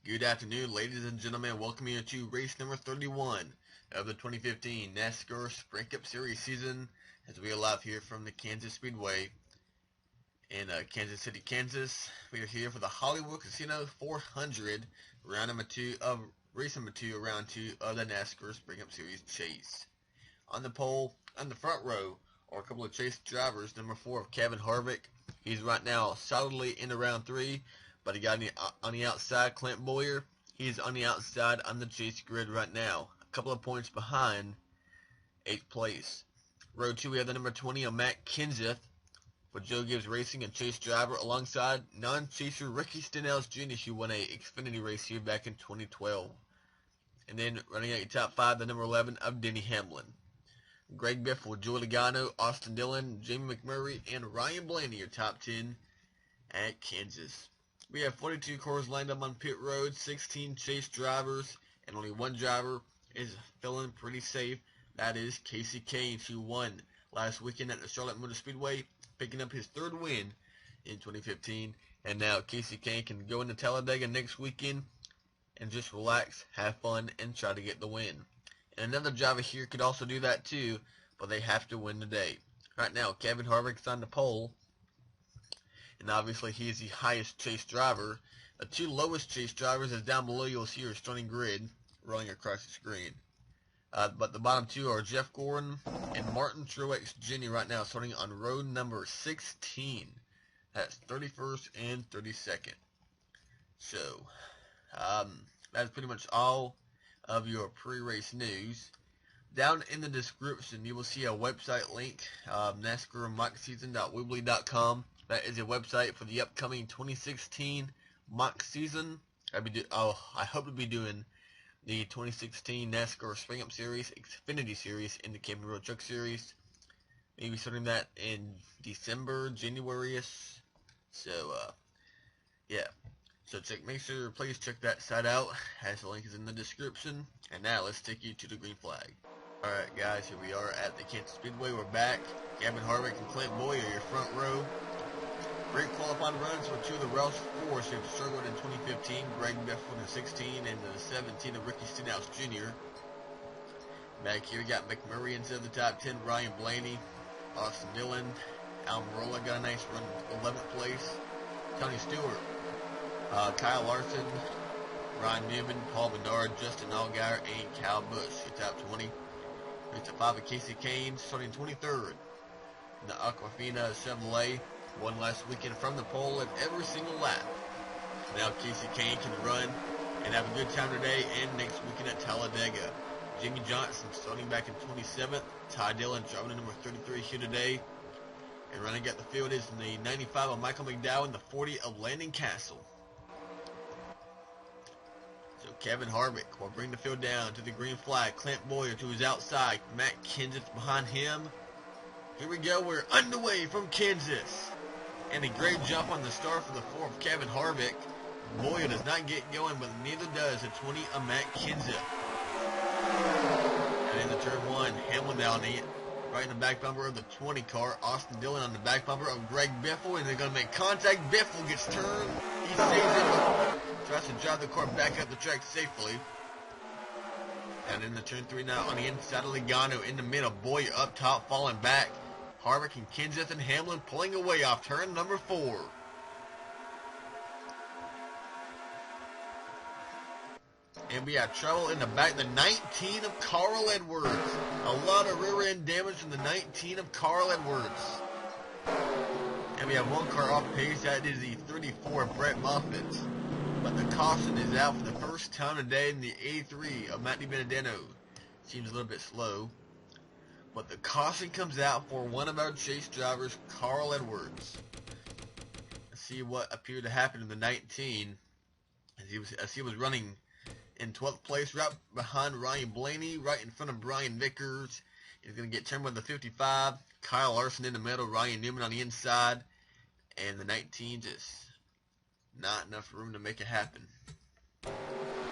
Good afternoon, ladies and gentlemen. Welcome you to race number 31 of the 2015 NASCAR Sprint Cup Series season, as we are live here from the Kansas Speedway in Kansas City, Kansas. We are here for the Hollywood Casino 400, round number 2 of race number 2, round 2 of the NASCAR Sprint Cup Series chase. On the pole, on the front row, are a couple of chase drivers. Number 4 of Kevin Harvick. He's right now solidly into round 3. But he got on the outside, Clint Boyer. He's on the outside on the chase grid right now. A couple of points behind 8th place. Row 2, we have the number 20 of Matt Kenseth for Joe Gibbs Racing and chase driver alongside non-chaser Ricky Stenhouse Jr. who won a Xfinity race here back in 2012. And then running out your top 5, the number 11 of Denny Hamlin. Greg Biffle, Joey Logano, Austin Dillon, Jamie McMurray, and Ryan Blaney, your top 10 at Kansas. We have 42 cars lined up on pit road, 16 chase drivers, and only one driver is feeling pretty safe. That is Kasey Kahne, who won last weekend at the Charlotte Motor Speedway, picking up his 3rd win in 2015. And now Kasey Kahne can go into Talladega next weekend and just relax, have fun, and try to get the win. And another driver here could also do that too, but they have to win today. Right now, Kevin Harvick's on the pole. And obviously he is the highest chase driver. The 2 lowest chase drivers is down below. You'll see your starting grid rolling across the screen. But the bottom 2 are Jeff Gordon and Martin Truex Jr. right now starting on row number 16. That's 31st and 32nd. So that's pretty much all of your pre-race news. Down in the description you will see a website link, NASCARMockSeason.weebly.com. That is a website for the upcoming 2016 mock season. I hope to be doing the 2016 NASCAR Spring Up Series, Xfinity Series, and the Camping Road Truck Series. Maybe starting that in December, January-ish. So, yeah. So please check that site out, as the link is in the description. And now let's take you to the green flag. Alright guys, here we are at the Kansas Speedway. We're back. Kevin Harvick and Clint Boyer, your front row. Great qualifying runs for 2 of the Roush 4s who have struggled in 2015. Greg Biffle in 16 and the 17 of Ricky Stenhouse Jr. Back here we got McMurray into the top 10. Ryan Blaney, Austin Dillon, Almirola got a nice run, 11th place. Tony Stewart, Kyle Larson, Ryan Newman, Paul Bedard, Justin Allgaier, and Kyle Busch, your top 20. Race at 5 of Kasey Kahne, starting 23rd. The Aquafina Chevrolet won last weekend from the pole at every single lap. Now Kasey Kahne can run and have a good time today and next weekend at Talladega. Jimmy Johnson starting back in 27th. Ty Dillon driving to number 33 here today. And running at the field is the 95 of Michael McDowell and the 40 of Landon Castle. So Kevin Harvick will bring the field down to the green flag. Clint Boyer to his outside. Matt Kenseth behind him. Here we go. We're underway from Kansas. And a great jump on the start for the 4 of Kevin Harvick. Boyer does not get going, but neither does the 20 of Matt Kenseth. And in the turn 1, Hamlin down right in the back bumper of the 20 car. Austin Dillon on the back bumper of Greg Biffle, and they're going to make contact. Biffle gets turned. He saves it. Tries to drive the car back up the track safely. And in the turn 3 now on the inside of Logano in the middle. Boyer up top, falling back. Harvick and Kenseth and Hamlin pulling away off turn number 4. And we have trouble in the back. The 19 of Carl Edwards. A lot of rear end damage from the 19 of Carl Edwards. And we have one car off pace. That is the 34 of Brett Moffitt. But the caution is out for the first time today in the A3 of Matt DiBenedetto. Seems a little bit slow. But the caution comes out for one of our chase drivers, Carl Edwards. Let's see what appeared to happen in the 19 as he was running in 12th place, right behind Ryan Blaney, right in front of Brian Vickers. He's going to get turned by the 55. Kyle Larson in the middle, Ryan Newman on the inside, and the 19 just not enough room to make it happen.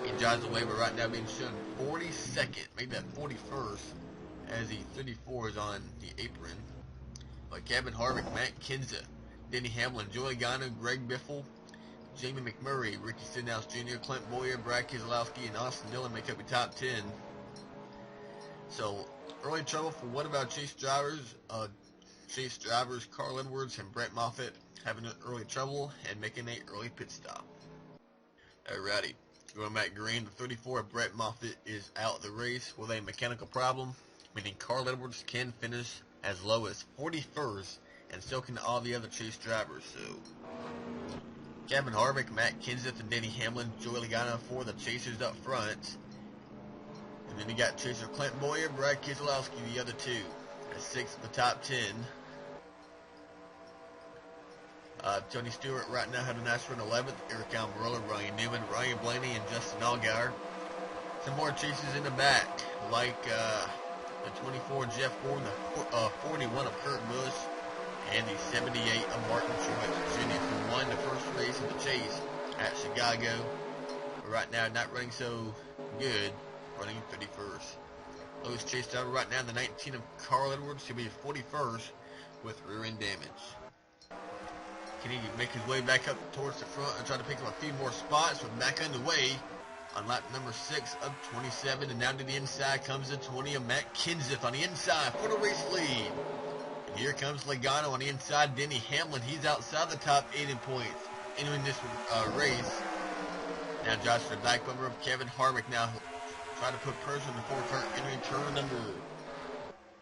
He drives away, but right now being shown 42nd, maybe that 41st. As the 34 is on the apron. But Kevin Harvick, Matt Kenseth, Denny Hamlin, Joey Logano, Greg Biffle, Jamie McMurray, Ricky Stenhouse Jr., Clint Boyer, Brad Keselowski, and Austin Dillon make up the top 10. So, early trouble for one of our chase drivers. Carl Edwards and Brett Moffitt having early trouble and making an early pit stop. Alrighty, going back green, the 34 Brett Moffitt is out of the race with a mechanical problem, meaning Carl Edwards can finish as low as 41st, and so can all the other chase drivers. So, Kevin Harvick, Matt Kenseth, and Denny Hamlin, Joey Logano for the chasers up front. And then you got chaser Clint Boyer, Brad Keselowski, the other two. At 6 of the top 10. Tony Stewart right now had a nice run 11th. Eric Almirola, Ryan Newman, Ryan Blaney, and Justin Allgaier. Some more chases in the back, like the 24 Jeff Gordon, the 41 of Kurt Busch, and the 78 of Martin Truex Jr., who won the first race of the chase at Chicago. But right now, not running so good, running 31st. Lowest chase driver right now, the 19 of Carl Edwards, he'll be 41st with rear end damage. Can he make his way back up towards the front and try to pick up a few more spots? We're back underway on lap number 6 of 27, and down to the inside comes the 20 of Matt Kenseth on the inside for the race lead. And here comes Logano on the inside. Denny Hamlin, he's outside the top 8 in points entering this race. Now Josh the back bumper of Kevin Harvick now trying to put pressure on the four-car entering turn number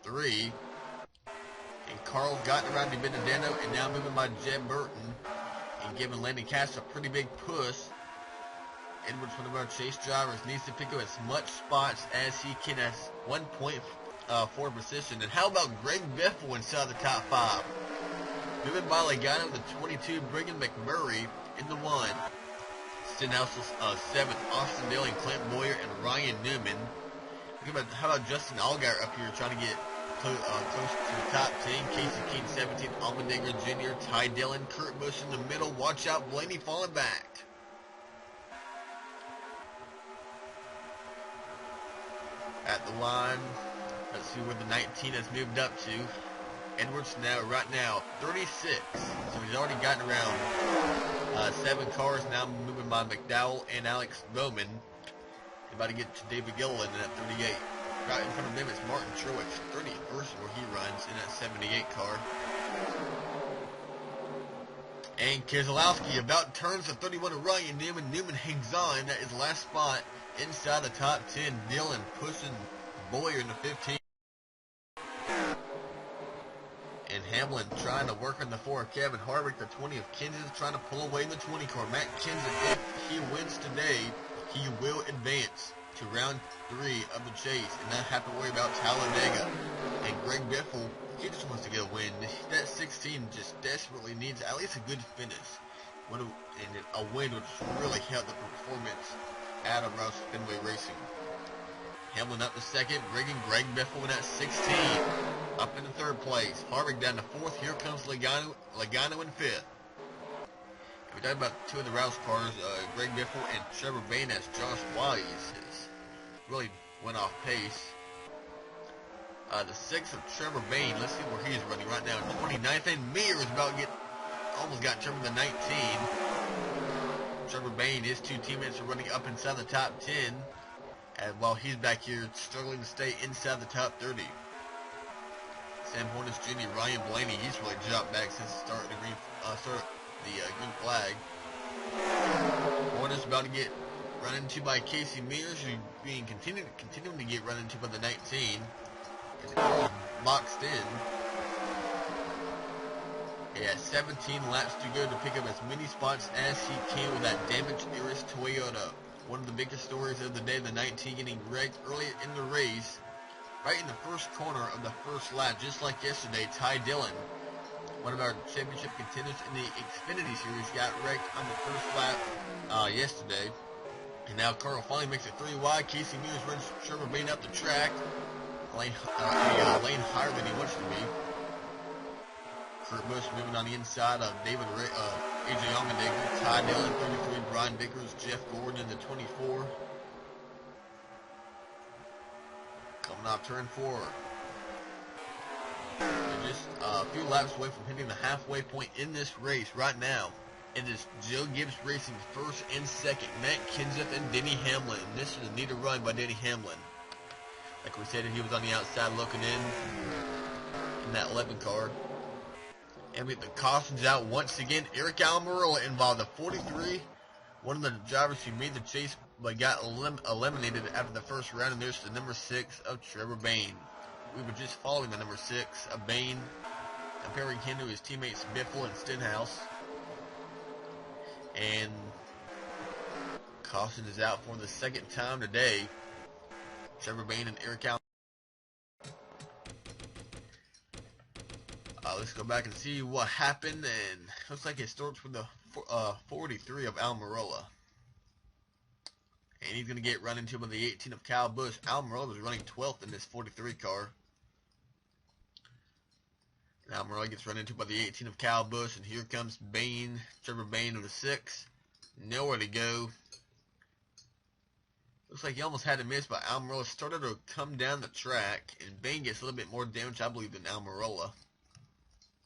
3. And Carl's gotten around to Benedetto and now moving by Jeb Burton and giving Landon Cash a pretty big push. Edwards, one of our chase drivers, needs to pick up as much spots as he can at 1 point for position. And how about Greg Biffle inside the top 5? Moving by Logano, the 22, Brigham McMurray in the 1. Stenhouse 7th, Austin Dillon, Clint Boyer, and Ryan Newman. How about Justin Allgaier up here trying to get close to the top 10. Kasey Kahne 17th, Allmendinger Jr., Ty Dillon, Kurt Busch in the middle. Watch out, Blaney falling back. At the line, let's see where the 19 has moved up to. Edwards right now 36, so he's already gotten around 7 cars. Now moving by McDowell and Alex Bowman. He's about to get to David Gilliland at 38. Right in front of him is Martin Truex, 31st where he runs in that 78 car. And Keselowski about turns the 31 of Ryan Newman. Newman hangs on. That is the last spot inside the top 10. Dillon pushing Boyer in the 15. And Hamlin trying to work on the 4 of Kevin Harvick. The 20 of Kenseth trying to pull away in the 20 car. Matt Kenseth, if he wins today, he will advance to round 3 of the chase and not have to worry about Talladega. And Greg Biffle, he just wants to get a win. That 16 just desperately needs at least a good finish. And a win would really help the performance out of Roush Fenway Racing. Hamlin up to 2nd, bringing Greg Biffle in at 16. Up in the 3rd place. Harvick down to 4th. Here comes Logano in 5th. We're talking about 2 of the Roush cars, Greg Biffle and Trevor Bayne, as Josh Wise has really went off pace. The 6th of Trevor Bayne, let's see where he's running right now. 29th, and Mears almost got Trevor the 19. Trevor Bayne, his 2 teammates are running up inside the top 10, and while he's back here struggling to stay inside the top 30. Sam Hornish Jr., Ryan Blaney, he's really dropped back since the start of the green flag. Hornish about to get run into by Casey Mears, who's being continuing to get run into by the 19. And the car boxed in. He has 17 laps to go to pick up as many spots as he can with that damaged Iris Toyota. One of the biggest stories of the day, the 19 getting wrecked early in the race. Right in the first corner of the first lap, just like yesterday, Ty Dillon, one of our championship contenders in the Xfinity Series, got wrecked on the first lap yesterday. And now Carl finally makes it 3 wide. Casey Mears runs Trevor Bayne up the track. Lane higher than he wants to be. Kurt Busch moving on the inside of AJ Allmendinger, Ty Dillon, 33, Brian Vickers, Jeff Gordon in the 24. Coming off turn 4. They're just a few laps away from hitting the halfway point in this race right now. It is Joe Gibbs Racing first and second. Matt Kenseth and Denny Hamlin. This is a neat run by Denny Hamlin. Like we said, he was on the outside looking in that 11 car. And with the cautions out once again, Eric Almirola involved, the 43. One of the drivers who made the chase but got eliminated after the first round, and there's the number 6 of Trevor Bayne. We were just following the number 6 of Bayne, comparing him to his teammates Biffle and Stenhouse. And caution is out for the second time today. Trevor Bayne and Eric Almirola. Let's go back and see what happened, and looks like it starts with the 43 of Almirola. And he's going to get run into by the 18 of Kyle Busch. Almirola was running 12th in this 43 car. And Almirola gets run into by the 18 of Kyle Busch, and here comes Bayne, Trevor Bayne of the 6. Nowhere to go. Looks like he almost had to miss, but Almirola started to come down the track, and Bayne gets a little bit more damage, I believe, than Almirola.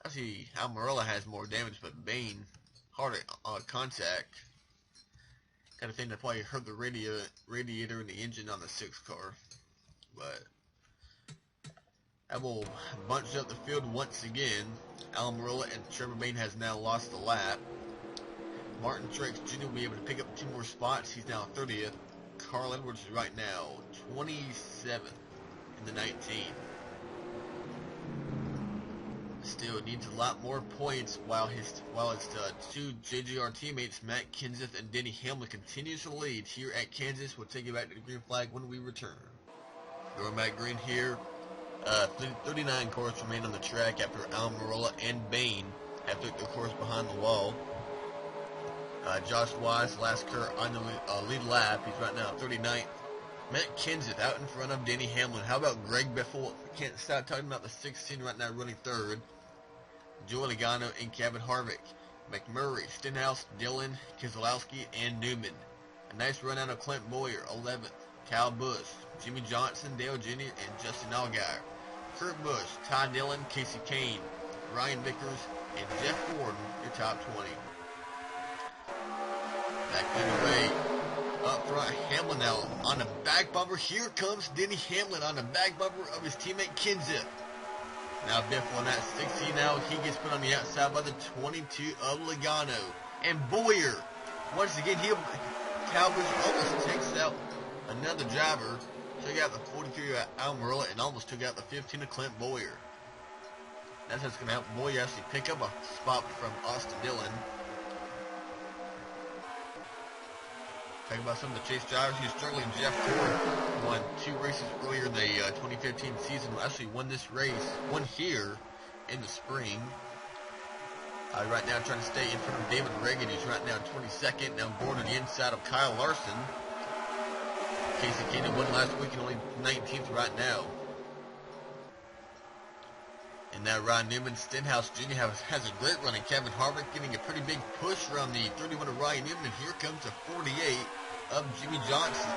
Actually, Almirola has more damage, but Bayne harder contact. Kind of thing that probably hurt the radiator and the engine on the 6 car. But that will bunch up the field once again. Almirola and Trevor Bayne has now lost the lap. Martin Truex Jr. will be able to pick up 2 more spots. He's now 30th. Carl Edwards is right now 27th in the 19. Still needs a lot more points while his 2 JGR teammates Matt Kenseth and Denny Hamlin continues to lead here at Kansas. We'll take you back to the green flag when we return. Going back green here. 39 cars remain on the track after Almirola and Bayne have took the course behind the wall. Josh Wise, last car on the lead lap. He's right now 39th. Matt Kenseth out in front of Denny Hamlin. How about Greg Biffle? Can't stop talking about the 16 right now running 3rd. Joey Logano and Kevin Harvick. McMurray, Stenhouse, Dillon, Keselowski, and Newman. A nice run out of Clint Bowyer, 11th. Kyle Busch, Jimmy Johnson, Dale Jr., and Justin Allgaier. Kurt Busch, Ty Dillon, Kasey Kahne, Ryan Vickers, and Jeff Gordon, your top 20. Back underway. Up front, Hamlin now on the back bumper. Here comes Denny Hamlin on the back bumper of his teammate Kenseth. Now Biffle on that 16 now. He gets put on the outside by the 22 of Logano. And Bowyer, once again, Calvers almost takes out another driver. Took out the 43 of Almirola and almost took out the 15 of Clint Bowyer. That's what's going to help Bowyer actually pick up a spot from Austin Dillon. Talking about some of the chase drivers who's struggling. Jeff Gordon won 2 races earlier in the 2015 season. Actually won this race, one here in the spring. Right now trying to stay in front of David Reagan, who's right now 22nd. Now Gordon on the inside of Kyle Larson. Kasey Kahne won last week and only 19th right now. And now Ryan Newman, Stenhouse Jr. has a great run, and Kevin Harvick getting a pretty big push around the 31 of Ryan Newman. And here comes the 48 of Jimmy Johnson.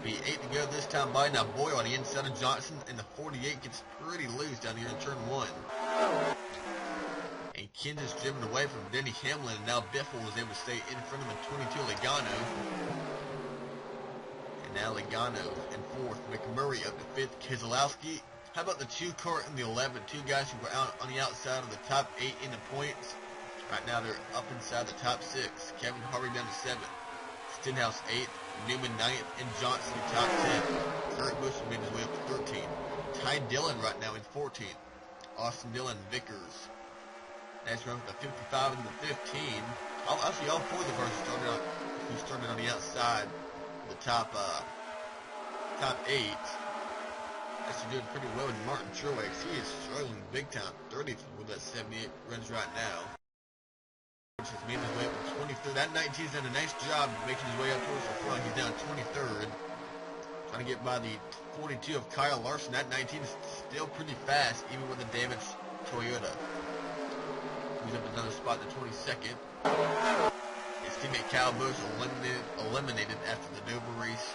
Be 8 to go this time by. Now Boyle on the inside of Johnson, and the 48 gets pretty loose down here in turn 1. And Kenseth's driven away from Denny Hamlin, and now Biffle was able to stay in front of the 22 Logano. And now Logano in 4th. McMurray up to 5th. Keselowski. How about the 2 car and the 11? 2 guys who were out on the outside of the top 8 in the points. Right now they're up inside the top 6. Kevin Harvick down to 7th. Stenhouse 8th. Newman 9th. And Johnson top 10. Kurt Busch made his way up to 13. Ty Dillon right now in 14th. Austin Dillon, Vickers. Nice run with the 55 and the 15. Actually, all 4 of the cars started on the outside of the top 8. Actually doing pretty well with Martin Truex. He is struggling big time. 30th with that 78 runs right now. Which has made his way up to 23rd. That 19's done a nice job making his way up towards the front. He's down 23rd. Trying to get by the 42 of Kyle Larson. That 19 is still pretty fast, even with a damaged Toyota. He's up another spot in the 22nd. His teammate Kyle Busch eliminated after the Dover race.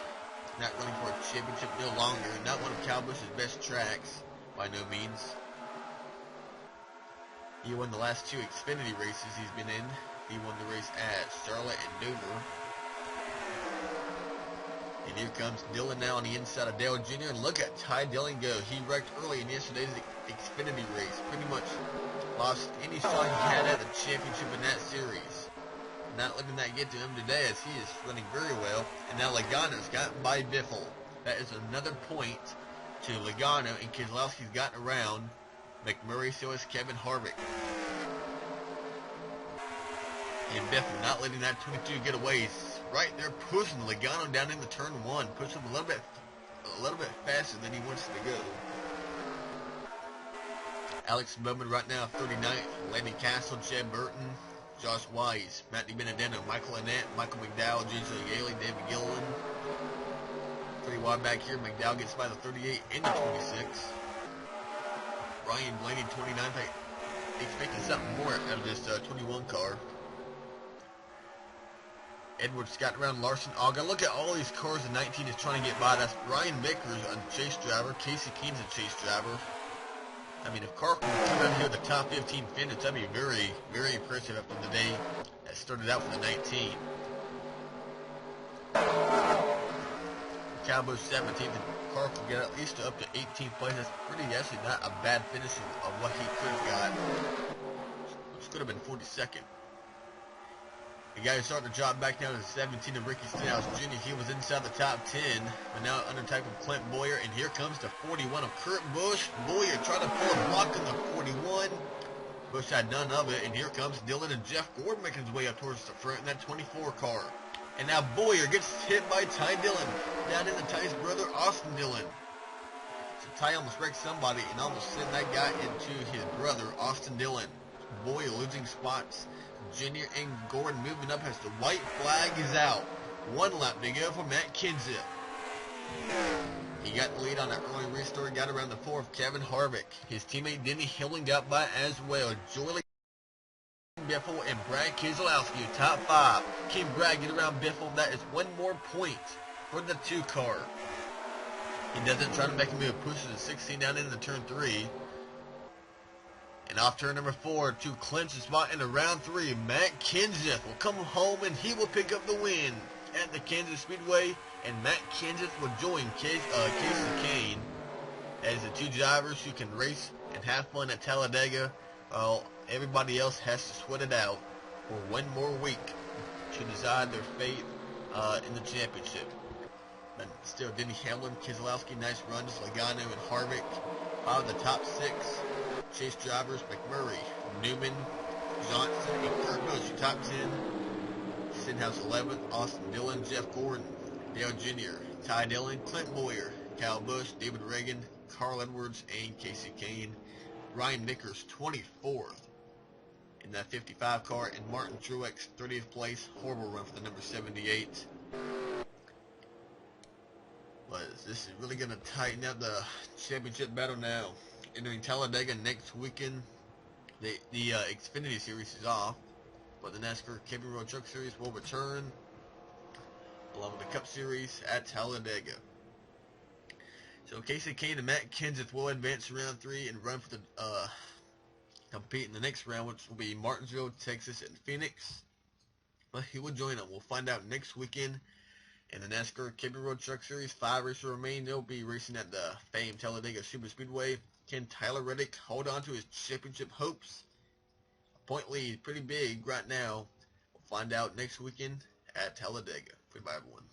Not running for a championship no longer. Not one of Kyle Busch's best tracks, by no means. He won the last 2 Xfinity races he's been in. He won the race at Charlotte and Dover. And here comes Dillon now on the inside of Dale Jr. And look at Ty Dillon go. He wrecked early in yesterday's Xfinity race. Pretty much lost any shot he had at the championship in that series. Not letting that get to him today as he is running very well. And now Logano's gotten by Biffle. That is another point to Logano, and Keselowski's gotten around McMurray, so is Kevin Harvick. And Biffle not letting that 22 get away. He's right there pushing Logano down into turn 1. Push him a little bit faster than he wants to go. Alex Bowman right now 39th. Lanny Castle, Jed Burton, Josh Wise, Matty Benedetto, Michael Annette, Michael McDowell, JJ Yaley, David Gilliland. Pretty wide back here. McDowell gets by the 38 into 26. Ryan Blaney 29th. Expecting something more out of this 21 car. Edwards got around Larson Aga. Look at all these cars in 19 is trying to get by. That's Ryan Vickers, a chase driver. Kasey Kahne's a chase driver. I mean, if Carl can come out here with the top 15 finish, that'd be very, very impressive after the day that started out for the 19. Cowboys 17th, and Carl can get at least up to 18th place. That's actually not a bad finish of what he could have got, which could have been 42nd. The guy who's starting to drop back down to 17 of Ricky Stenhouse Jr. He was inside the top 10, but now under type of Clint Boyer, and here comes the 41 of Kurt Busch. Boyer trying to pull a block on the 41. Busch had none of it, and here comes Dillon and Jeff Gordon making his way up towards the front in that 24 car. And now Boyer gets hit by Ty Dillon down into Ty's brother Austin Dillon. So Ty almost wrecked somebody and almost sent that guy into his brother Austin Dillon. Boyer losing spots. Junior and Gordon moving up as the white flag is out. 1 lap to go for Matt Kenseth. He got the lead on that early restart, got around the 4 of Kevin Harvick. His teammate Denny Hamlin got by as well. Joey Biffle and Brad Keselowski, top 5. Can Brad get around Biffle? That is 1 more point for the 2 car. He doesn't try to make a move, pushes the 16 down into turn 3. And off turn number 4 to clinch the spot into round 3, Matt Kenseth will come home and he will pick up the win at the Kansas Speedway. And Matt Kenseth will join Kasey Kahne as the 2 drivers who can race and have fun at Talladega, while everybody else has to sweat it out for 1 more week to decide their fate in the championship. But still, Denny Hamlin, Keselowski, nice runs. Logano and Harvick out of the top 6. Chase drivers, McMurray, Newman, Johnson, and Kurt Busch, top 10. Stenhouse 11th, Austin Dillon, Jeff Gordon, Dale Jr., Ty Dillon, Clint Boyer, Kyle Busch, David Reagan, Carl Edwards, and Kasey Kahne. Ryan Vickers 24th in that 55 car, and Martin Truex 30th place. Horrible run for the number 78. But this is really going to tighten up the championship battle now. Entering Talladega next weekend. The Xfinity Series is off, but the NASCAR Camping Road Truck Series will return, along with the Cup Series at Talladega. So Kasey Kahne and Matt Kenseth will advance to round 3 and run for the compete in the next round, which will be Martinsville, Texas, and Phoenix. But he will join them. We'll find out next weekend. In the NASCAR Camping Road Truck Series, 5 races remain. They'll be racing at the famed Talladega Super Speedway. Can Tyler Reddick hold on to his championship hopes? A point lead, pretty big right now. We'll find out next weekend at Talladega. Goodbye, everyone.